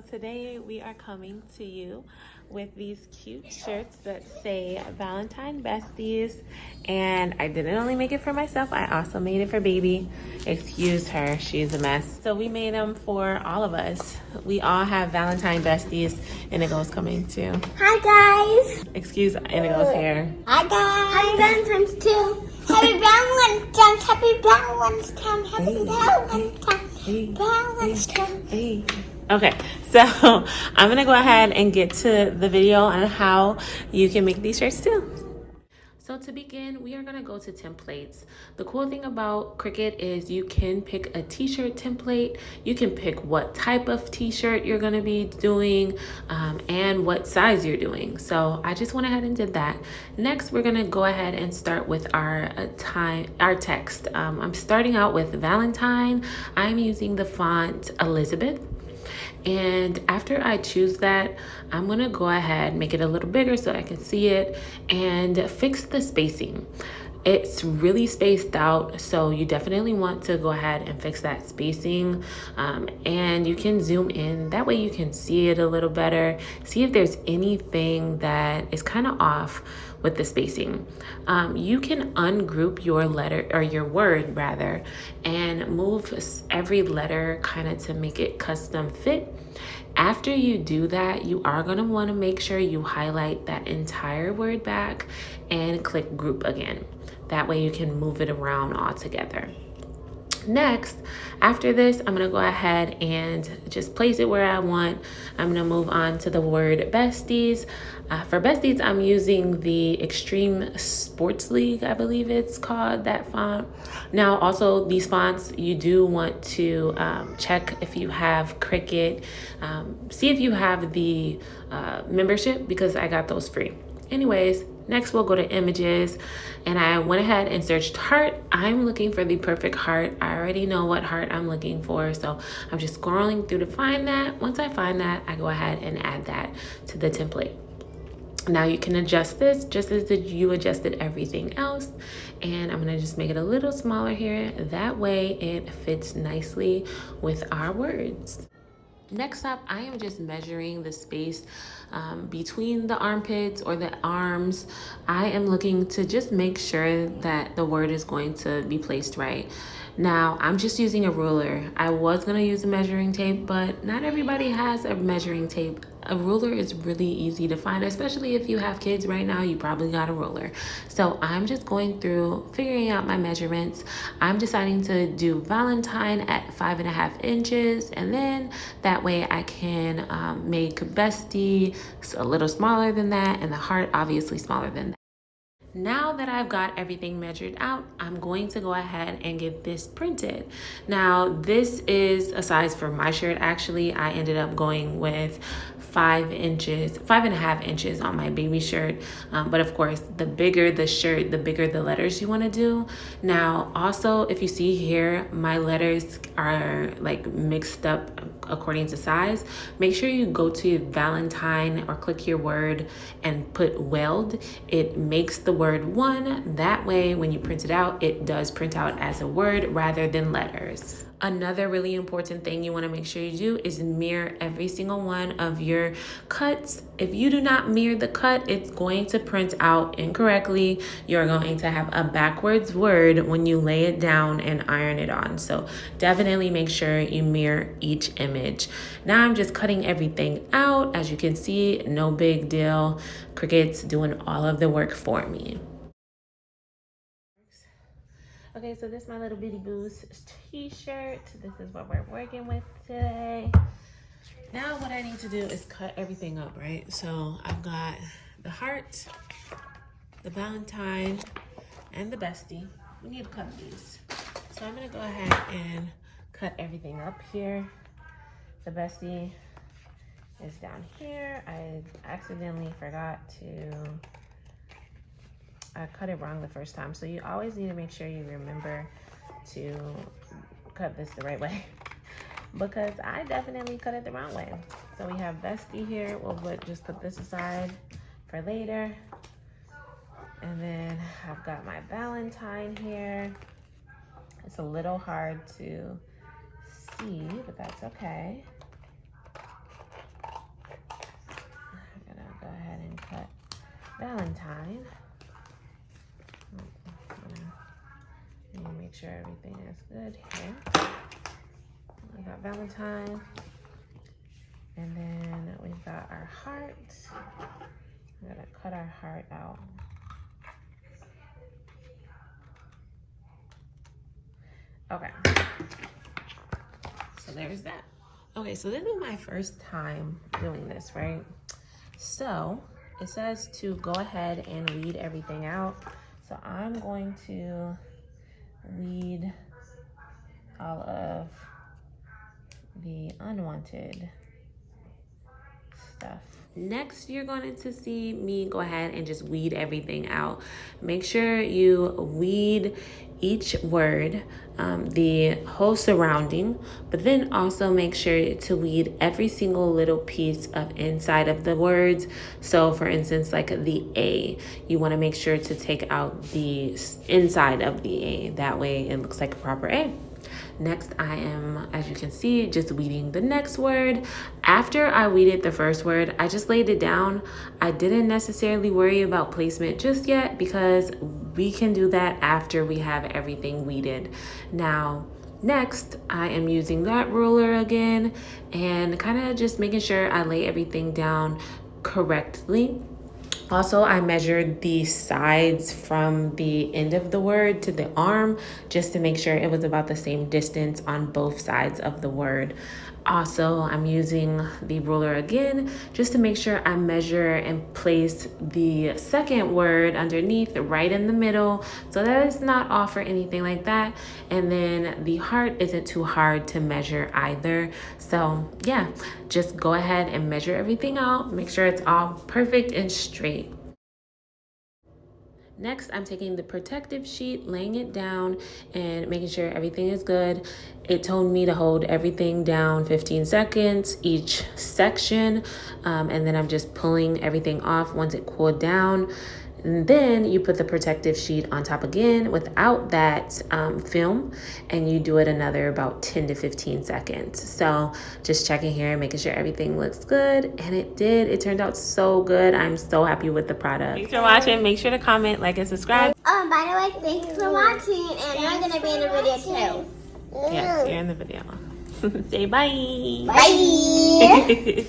today we are coming to you with these cute shirts that say Valentine Besties, and I didn't only make it for myself, I also made it for baby. Excuse her, she's a mess. So we made them for all of us. We all have Valentine Besties. Indigo's coming too. Hi guys. Excuse Indigo's hair. Hi guys. Happy Valentine's too. Happy Valentine's. Happy Valentine's. Happy Valentine's. Hey. Valentine's. Hey. Okay, so I'm gonna go ahead and get to the video on how you can make these shirts too. So to begin, we are gonna go to templates. The cool thing about Cricut is you can pick a t-shirt template, you can pick what type of t-shirt you're gonna be doing, and what size you're doing. So I just went ahead and did that. Next, we're gonna go ahead and start with our text. I'm starting out with Valentine. I'm using the font Elizabeth. And after I choose that, I'm gonna go ahead, make it a little bigger so I can see it, and fix the spacing. It's really spaced out, so you definitely want to go ahead and fix that spacing. And you can zoom in, that way you can see it a little better, see if there's anything that is kind of off with the spacing. You can ungroup your letter, or your word rather, and move every letter kind of to make it custom fit. After you do that, you are going to want to make sure you highlight that entire word back and click group again. That way you can move it around all together. Next, after this, I'm gonna go ahead and just place it where I want. I'm gonna move on to the word besties. For besties, I'm using the Extreme Sports League, I believe it's called, that font. Now, also these fonts, you do want to check if you have Cricut. See if you have the membership, because I got those free. Anyways, next we'll go to images, and I went ahead and searched heart. I'm looking for the perfect heart. I already know what heart I'm looking for, so I'm just scrolling through to find that. Once I find that, I go ahead and add that to the template. Now you can adjust this just as you adjusted everything else, and I'm gonna just make it a little smaller here. That way it fits nicely with our words. Next up, I am just measuring the space between the armpits or the arms. I am looking to just make sure that the word is going to be placed right. Now, I'm just using a ruler. I was gonna use a measuring tape, but not everybody has a measuring tape. A ruler is really easy to find, especially if you have kids right now, you probably got a ruler. So I'm just going through, figuring out my measurements. I'm deciding to do Valentine at 5.5 inches, and then that way I can make bestie a little smaller than that, and the heart obviously smaller than that. Now that I've got everything measured out, I'm going to go ahead and get this printed. Now, this is a size for my shirt. Actually, I ended up going with 5.5 inches on my baby shirt. But of course, the bigger the shirt, the bigger the letters you want to do. Now, also, if you see here, my letters are like mixed up according to size. Make sure you go to Valentine or click your word and put weld. It makes the word one. That way, when you print it out, it does print out as a word rather than letters. Another really important thing you want to make sure you do is mirror every single one of your cuts. If you do not mirror the cut, it's going to print out incorrectly. You're going to have a backwards word when you lay it down and iron it on. So definitely make sure you mirror each image. Now I'm just cutting everything out. As you can see, no big deal. Cricut's doing all of the work for me. Okay, so this is my little bitty boost t-shirt. This is what we're working with today. Now what I need to do is cut everything up, right? So I've got the heart, the Valentine, and the bestie. We need to cut these. So I'm gonna go ahead and cut everything up here. The bestie is down here. I accidentally forgot to I cut it wrong the first time. So you always need to make sure you remember to cut this the right way, because I definitely cut it the wrong way. So we have bestie here. We'll just put this aside for later. And then I've got my Valentine here. It's a little hard to see, but that's okay. Valentine. Let me make sure everything is good here. We got Valentine. And then we've got our heart. I'm gonna cut our heart out. Okay. So there's that. Okay, so this is my first time doing this, right? So it says to go ahead and weed everything out. So I'm going to weed all of the unwanted stuff. Next, you're going to see me go ahead and just weed everything out. Make sure you weed each word, the whole surrounding, but then also make sure to weed every single little piece of inside of the words. So for instance, like the A, you want to make sure to take out the inside of the A. That way it looks like a proper A. Next, I am, as you can see, just weeding the next word. After I weeded the first word, I just laid it down. I didn't necessarily worry about placement just yet because we can do that after we have everything weeded. Now, next, I am using that ruler again and kind of just making sure I lay everything down correctly. Also, I measured the sides from the end of the word to the arm just to make sure it was about the same distance on both sides of the word. Also, I'm using the ruler again just to make sure I measure and place the second word underneath right in the middle so that it's not off or anything like that. And then the heart isn't too hard to measure either. So yeah, just go ahead and measure everything out. Make sure it's all perfect and straight. Next, I'm taking the protective sheet, laying it down and making sure everything is good. It told me to hold everything down 15 seconds each section. And then I'm just pulling everything off once it cooled down. And then you put the protective sheet on top again without that film, and you do it another about 10 to 15 seconds. So just checking here, making sure everything looks good, and it did. It turned out so good. I'm so happy with the product. Thanks for watching. Make sure to comment, like, and subscribe. Oh, by the way, thanks for watching, and you're going to be in the video too. Yes, you're in the video. Say bye. Bye.